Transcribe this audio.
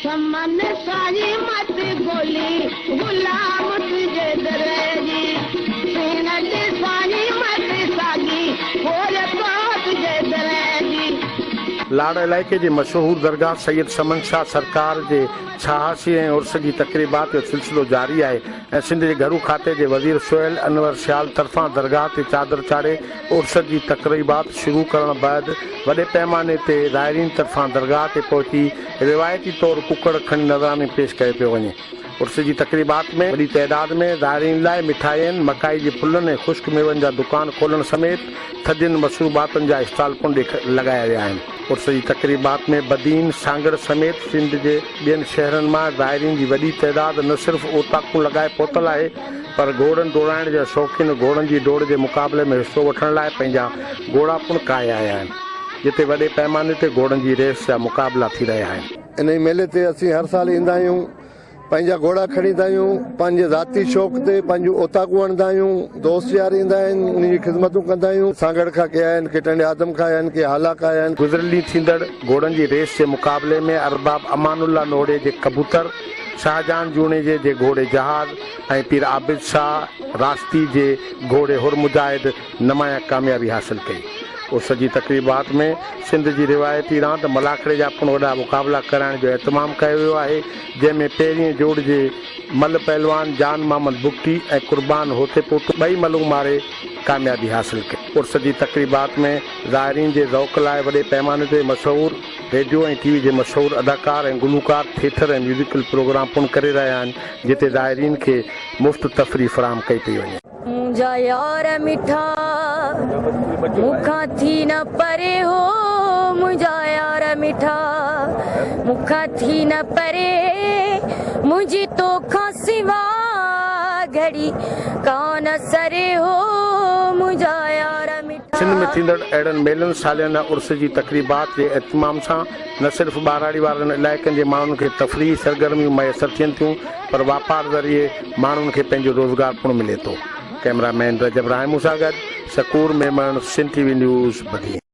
समन सारी मत बोली गुलाम तुझे दरेगी सीनत सारी मत सागी और तो तुझे दरेगी। लाड़ इलाइक़े जे मशहूर दरगाह सैयद समन शाह सरकार जे 86 उर्स जी तक़रीबात जो सिलसिलो जारी है ऐं सिंध जे घरू खाते जे वज़ीर सुहेल अनवर सियाल तरफ़ां दरगाह ते चादर चाढ़े उर्स जी तक़रीबात शुरू करण बैदि वॾे पैमाने ते ज़ाइरीन तरफ़ां दरगाह ते पहुची रिवायती तौर कुकड़ खणी नज़राने पेश कयो पियो वञे। उर्स जी तक़रीबात में वॾी तइदाद में ज़ाइरीन लाइ मिठाइयुनि मकाई जे फुलनि ऐं ख़ुश्क मेवनि जा दुकान खोलण समेत थधियुनि मशरूबातनि जा स्टॉल पिण लॻाया विया आहिनि। उर्स जी तक़रीबात में बदीन सांगड़ समेत सिंध जे ॿियनि शहरनि मां ज़ाइरीन जी वॾी तइदाद न सिर्फ़ु ओताकूं लॻाए पहुतल आहे पर घोड़नि दौड़ाइण जा शौक़ीन घोड़नि जी दौड़ जे मुक़ाबले में हिसो वठण लाइ पंहिंजा घोड़ा पिण काए आया आहिनि, जिते वॾे पैमाने ते घोड़नि जी रेस जा मुक़ाबला थी रहिया आहिनि। इन मेले ते असीं हर साल ईंदा आहियूं, पंहिंजा घोड़ा खणी ईंदा आहियूं, पंहिंजे ज़ाती शौक़ ते पंहिंजूं ओताकूं आणंदा आहियूं, दोस्त यार ईंदा आहिनि, उन जी ख़िदमतूं कंदा आहियूं। सांगड़ खां के आया आहिनि, के टंडे आदम खां आया आहिनि, के हाला खां आया आहिनि। गुज़िरियली थींदड़ घोड़नि जी रेस जे मुक़ाबले में अरबाब अमानुल्ला नोड़े जे कबूतर, शाहजहान जूणे जे घोड़े जहाज़ ऐं पीर आबिद शाह रास्ती जे घोड़े हुर मुजाहिद नुमाया कामयाबी हासिल कई। उर्स जी तक़रीबात में सिंध जी रिवायती रांदि मलाखड़े जा पिण वॾा मुक़ाबला कराइण जो एतमाम कयो वियो आहे, जंहिंमें पहिरीं जोड़ जे मल पहलवान जान मोहम्मद बुक्टी ऐं कुर्बान होतेपोट ॿई मलूं मारे कामयाबी हासिल कई। उर्स जी तक़रीबात में ज़ाइरीन जे ज़ौक़ लाइ वॾे पैमाने ते मशहूर रेडियो ऐं टीवी जे मशहूर अदाकार ऐं गुलूकार थिएटर ऐं म्यूज़िकल प्रोग्राम पिण करे रहिया आहिनि, जिते ज़ाइरीन खे मुफ़्त तफ़रीह फ़राहम कई पई वञे। मुंहिंजा यार मिठा मुखां थी न परे हो, मुंहिंजा यार मिठा मुखां थी न परे, मुंहिंजी तोखां सिवा घड़ी कान सरे हो, मुंहिंजा यार मिठा। सिंध में थींदड़ अहिड़नि मेलनि सालियाना उर्स जी तक़रीबात जे एतमाम सां न सिर्फ़ु ॿाराड़ी वारनि इलाइक़नि जे माण्हुनि खे तफ़रीही सरगर्मियूं मैसर थियनि थियूं पर वापार ज़रिए माण्हुनि खे पंहिंजो रोज़गार पिण मिले थो। कैमरामैन रजब रायमू सां गॾु शकूर मेमन, सिंध टीवी न्यूज़ बदी।